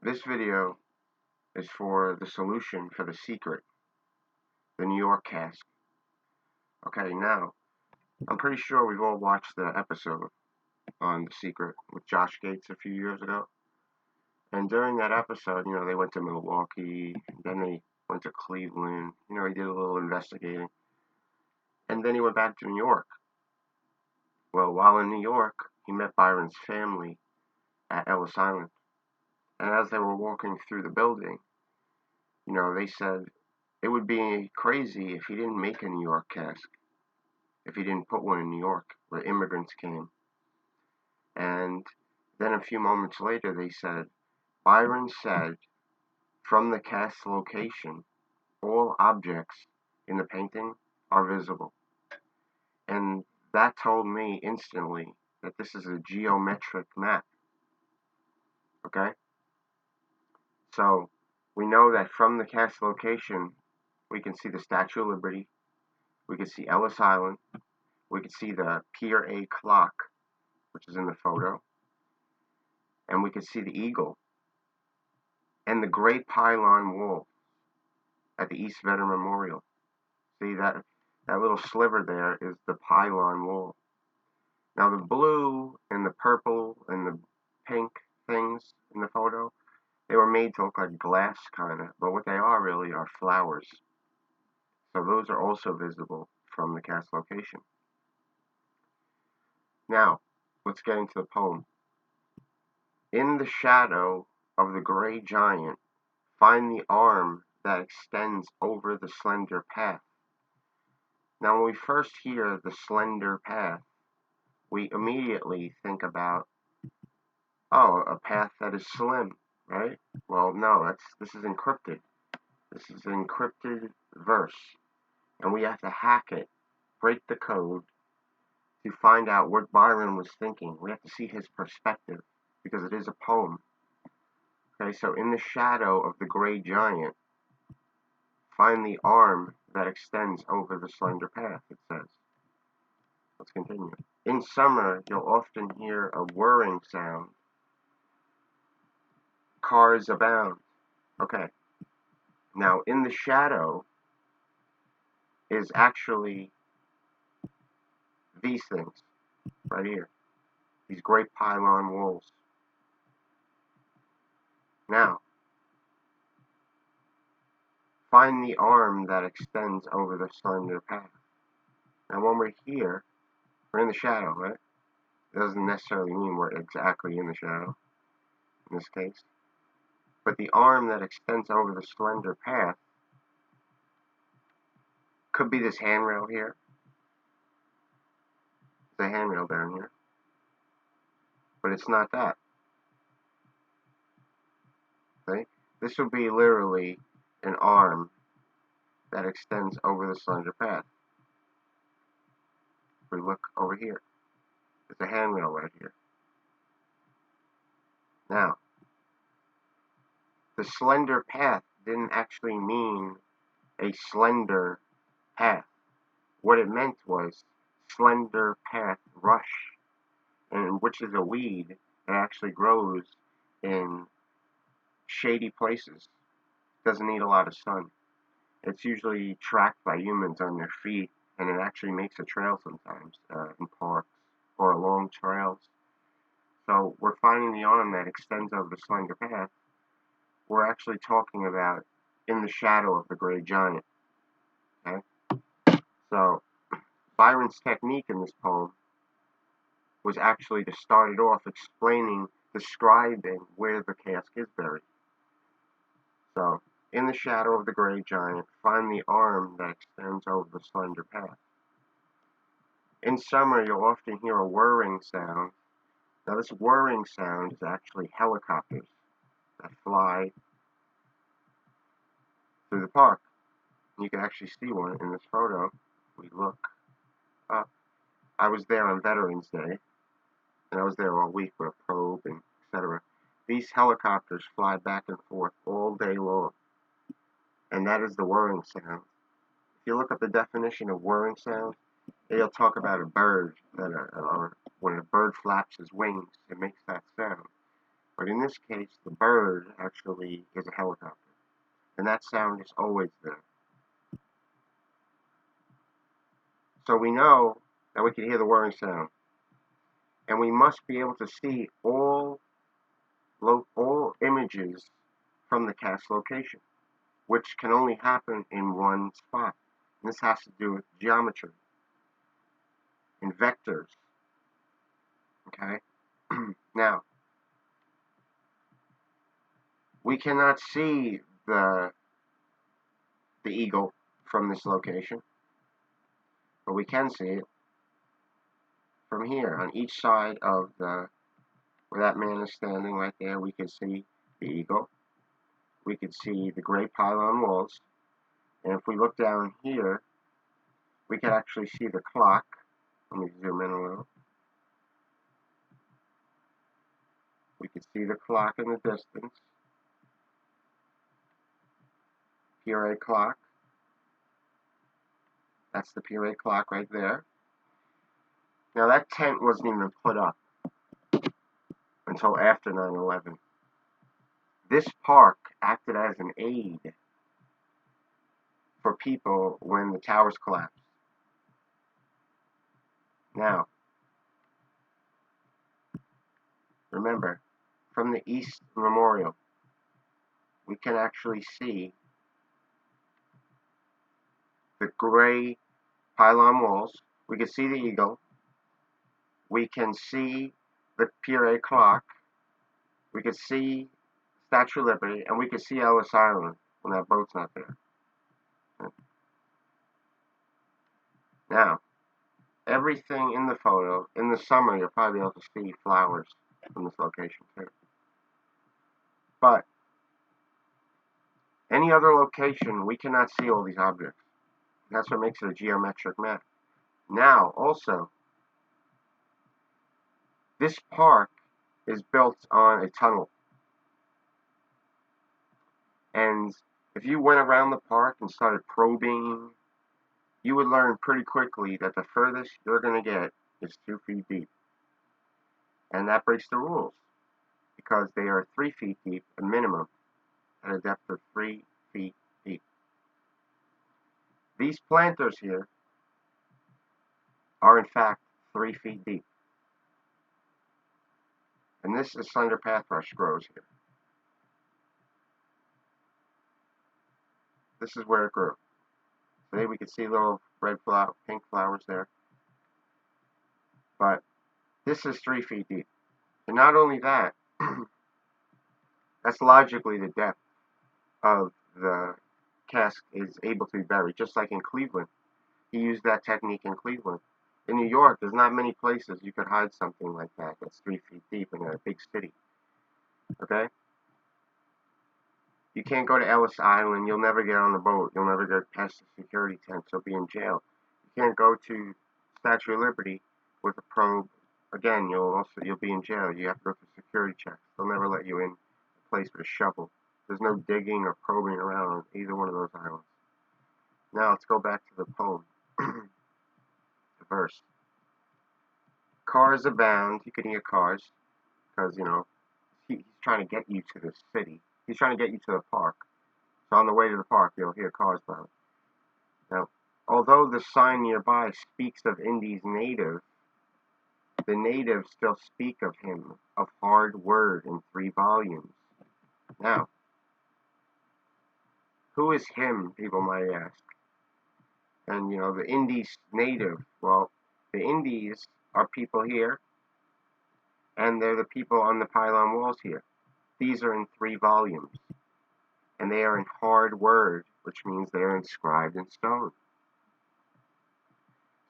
This video is for the solution for the secret, the New York casque. Okay, now, I'm pretty sure we've all watched the episode on The Secret with Josh Gates a few years ago. And during that episode, they went to Milwaukee, then they went to Cleveland, he did a little investigating. And then he went back to New York. Well, while in New York, he met Byron's family at Ellis Island. And as they were walking through the building, they said it would be crazy if he didn't make a New York casque, if he didn't put one in New York, where immigrants came. And then a few moments later, they said, Byron said, from the casque location, all objects in the painting are visible. And that told me instantly that this is a geometric map. Okay? So, we know that from the casque location, we can see the Statue of Liberty, we can see Ellis Island, we can see the Pier A Clock, which is in the photo, and we can see the eagle, and the Great Pylon Wall at the East Veteran Memorial. See that little sliver there is the pylon wall. Now the blue and the purple and the pink things in the photo, they were made to look like glass kind of, but what they are really are flowers. So those are also visible from the casque location. Now, let's get into the poem. In the shadow of the gray giant, find the arm that extends over the slender path. Now, when we first hear the slender path, we immediately think about, a path that is slim, right? Well, no, this is encrypted. This is an encrypted verse, and we have to hack it, break the code, to find out what Byron was thinking. We have to see his perspective, because it is a poem. Okay, so in the shadow of the gray giant, find the arm that extends over the slender path, it says. Let's continue. In summer, you'll often hear a whirring sound. Cars abound. Okay. Now, in the shadow is actually these things right here. These great pylon walls. Now, find the arm that extends over the slender path. Now, when we're here, we're in the shadow, right? It doesn't necessarily mean we're exactly in the shadow, in this case. But the arm that extends over the slender path could be this handrail here. There's a handrail down here. But it's not that. Okay? This would be literally an arm that extends over the slender path. If we look over here, there's a handrail right here. Now, the slender path didn't actually mean a slender path. What it meant was slender path rush, and which is a weed that actually grows in shady places. Doesn't need a lot of sun. It's usually tracked by humans on their feet, and it actually makes a trail sometimes in parks or along trails. So we're finding the arm that extends over the slender path. We're actually talking about in the shadow of the gray giant. Okay? So Byron's technique in this poem was actually to start it off describing where the casque is buried. So, in the shadow of the gray giant, find the arm that extends over the slender path. In summer, you'll often hear a whirring sound. Now, this whirring sound is actually helicopters that fly through the park. You can actually see one in this photo. We look up. I was there on Veterans Day, and I was there all week with a probe and etc. These helicopters fly back and forth all day long, and that is the whirring sound. If you look up the definition of whirring sound, they'll talk about a bird or when a bird flaps his wings, it makes that sound. But in this case, the bird actually is a helicopter. And that sound is always there. So we know that we can hear the whirring sound. And we must be able to see all images from the casque location, which can only happen in one spot. And this has to do with geometry and vectors. Okay? Now, we cannot see the eagle from this location, but we can see it from here. On each side of where that man is standing right there, we can see the eagle. We can see the gray pylon walls. And if we look down here, we can actually see the clock. Let me zoom in a little. We can see the clock in the distance. Pier A clock. That's the Pier A clock right there. Now that tent wasn't even put up until after 9/11. This park acted as an aid for people when the towers collapsed. Now, remember, from the East Memorial, we can actually see the gray pylon walls. We can see the eagle. We can see the Pier A clock. We can see Statue of Liberty, and we can see Ellis Island when that boat's not there. Now, everything in the photo, in the summer, you'll probably be able to see flowers from this location too. But any other location, we cannot see all these objects. That's what makes it a geometric map. Now, also, this park is built on a tunnel. And if you went around the park and started probing, you would learn pretty quickly that the furthest you're going to get is 2 feet deep. And that breaks the rules, because they are 3 feet deep, a minimum, at a depth of 3 feet deep. These planters here are in fact 3 feet deep. And this is slender pathrush grows here. This is where it grew. Today we can see little red flower, pink flowers there. But this is 3 feet deep. And not only that, that's logically the depth of the casque is able to be buried, just like in Cleveland. He used that technique in Cleveland. In New York, there's not many places you could hide something like that that's 3 feet deep in a big city. Okay? You can't go to Ellis Island. You'll never get on the boat. You'll never get past the security tent. You'll be in jail. You can't go to Statue of Liberty with a probe. Again, you'll be in jail. You have to go through security checks. They'll never let you in a place with a shovel. There's no digging or probing around on either one of those islands. Now let's go back to the poem. The verse. Cars abound. You can hear cars because, you know, he's trying to get you to the city. He's trying to get you to the park. So on the way to the park, you'll hear cars abound. Now, although the sign nearby speaks of Indy's native, the natives still speak of him, of hard word in 3 volumes. Now, who is him, people might ask? And, you know, the Indies native. Well, the Indies are people here, and they're the people on the pylon walls here. These are in 3 volumes, and they are in hard word, which means they are inscribed in stone.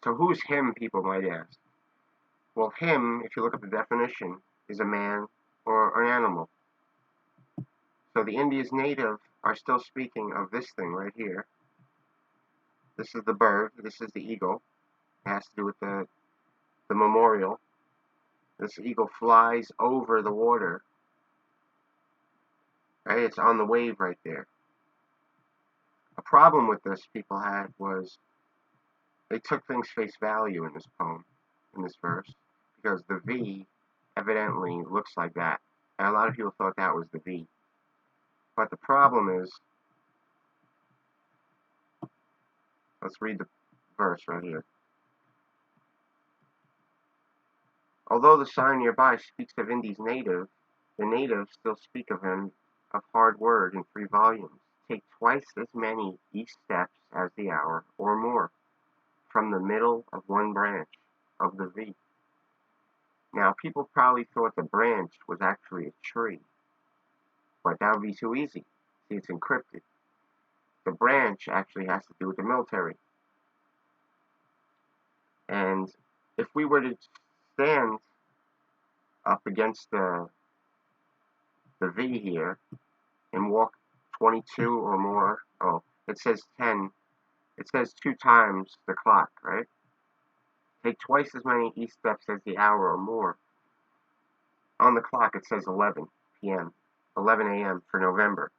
So who's him, people might ask? Well, him, if you look at the definition, is a man or an animal. So the Indies native are still speaking of this thing right here. This is the bird. This is the eagle. It has to do with the memorial. This eagle flies over the water. Right? It's on the wave right there. A problem with this people had was they took things face value in this poem, in this verse, because the V evidently looks like that. And a lot of people thought that was the V. But the problem is, let's read the verse right here. Although the sign nearby speaks of Indy's native, the natives still speak of him of hard word in 3 volumes. Take twice as many east steps as the hour, or more, from the middle of one branch of the V. Now, people probably thought the branch was actually a tree, but that would be too easy. See, it's encrypted. The branch actually has to do with the military. And if we were to stand up against the V here and walk 22 or more, oh, it says 10, it says 2 times the clock, right? Take twice as many east steps as the hour or more. On the clock it says 11 p.m., 11 a.m. for November.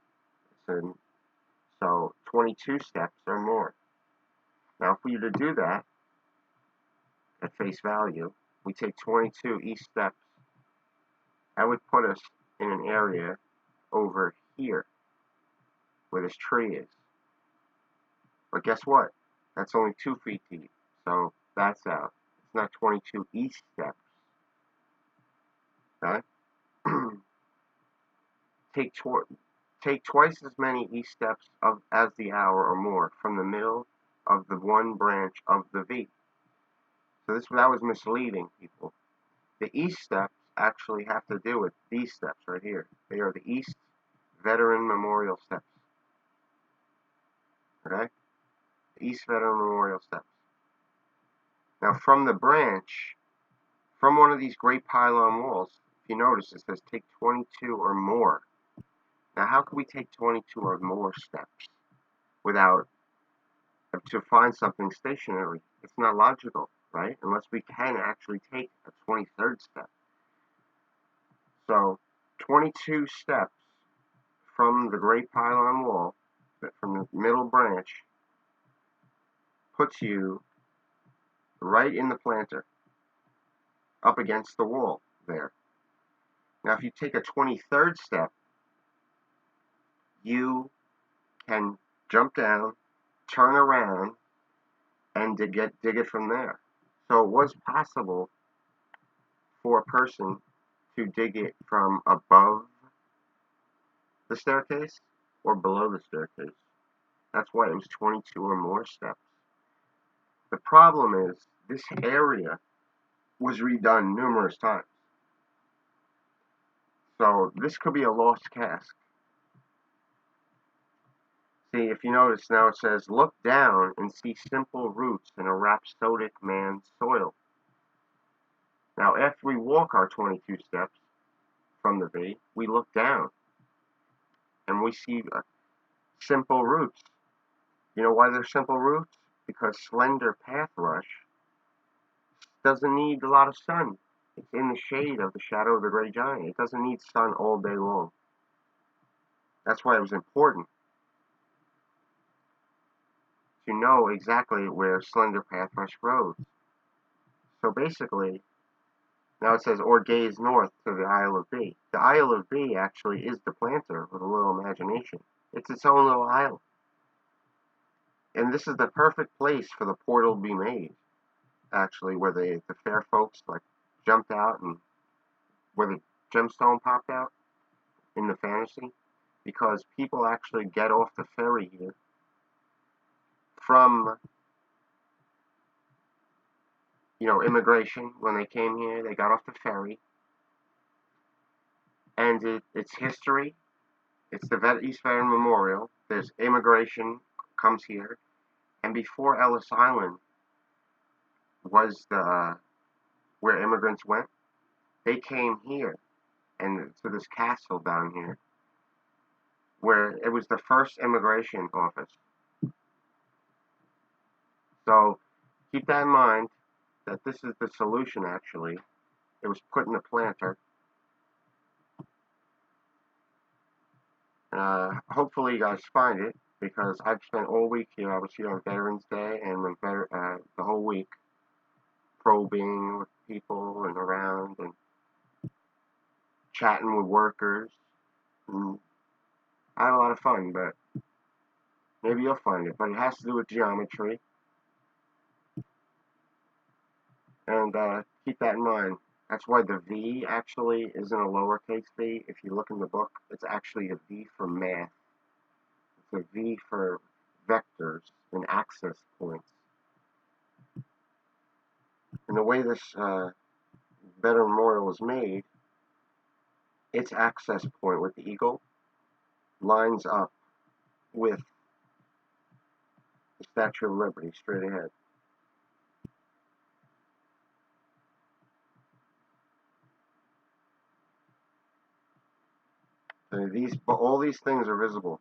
So 22 steps or more. Now if we were to do that at face value, we take 22 east steps. That would put us in an area over here where this tree is. But guess what? That's only 2 feet deep. So that's out. It's not 22 east steps. Okay? Take twice as many east steps as the hour or more from the middle of the one branch of the V. So that was misleading people. The east steps actually have to do with these steps right here. They are the East Veteran Memorial Steps. Okay? The East Veteran Memorial Steps. Now from the branch, from one of these great pylon walls, if you notice it says take 22 or more. Now how can we take 22 or more steps without to find something stationary? It's not logical, right? Unless we can actually take a 23rd step. So 22 steps from the great pylon wall, from the middle branch, puts you right in the planter, up against the wall there. Now if you take a 23rd step, you can jump down, turn around, and dig it from there. So it was possible for a person to dig it from above the staircase or below the staircase. That's why it was 22 or more steps. The problem is this area was redone numerous times. So this could be a lost casque. See, if you notice now it says, look down and see simple roots in a rhapsodic man's soil. Now after we walk our 22 steps from the V, we look down and we see simple roots. You know why they're simple roots? Because slender pathrush doesn't need a lot of sun. It's in the shade of the shadow of the great giant. It doesn't need sun all day long. That's why it was important to know exactly where slender pathrush grows. So basically, now it says, or gaze north to the Isle of B. The Isle of B actually is the planter with a little imagination. It's its own little isle. And this is the perfect place for the portal to be made, actually, where the fair folks like jumped out and where the gemstone popped out in the fantasy, because people actually get off the ferry here from, immigration. When they came here, they got off the ferry, and it's history. It's the East Veteran Memorial. There's immigration comes here, and before Ellis Island was where immigrants went, they came here and to this castle down here, where it was the first immigration office. So keep that in mind, that this is the solution actually. It was put in the planter. Hopefully you guys find it, because I've spent all week here. I was here on Veterans Day and the whole week probing with people and around, and chatting with workers. And I had a lot of fun, but maybe you'll find it. But it has to do with geometry, and keep that in mind. That's why the V actually isn't a lowercase v. If you look in the book, it's actually a V for math. It's a V for vectors and axis points. And the way this better memorial was made, its access point with the eagle lines up with the Statue of Liberty straight ahead. So all these things are visible.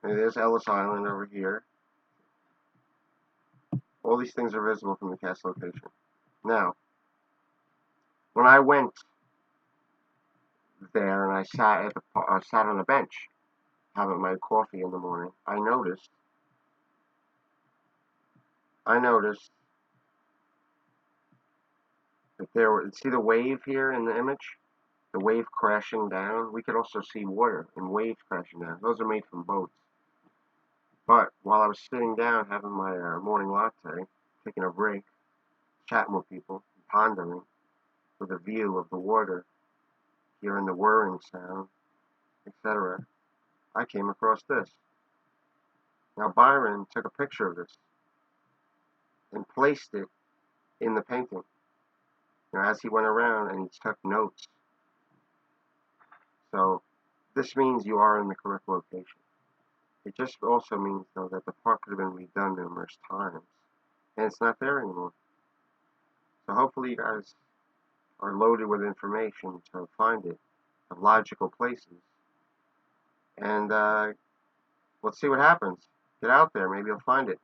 And there's Ellis Island over here. All these things are visible from the Casque location. Now, when I went there and I sat on a bench having my coffee in the morning, I noticed that there were, see the wave here in the image? The wave crashing down. We could also see water and waves crashing down. Those are made from boats. But while I was sitting down having my morning latte, taking a break, chatting with people, pondering, with a view of the water, hearing the whirring sound, etc., I came across this. Now Byron took a picture of this and placed it in the painting. As he went around and he took notes. So this means you are in the correct location. It just also means, though, that the park could have been redone numerous times, and it's not there anymore. So hopefully you guys are loaded with information to find it, of logical places, and let's see what happens. Get out there, maybe you'll find it.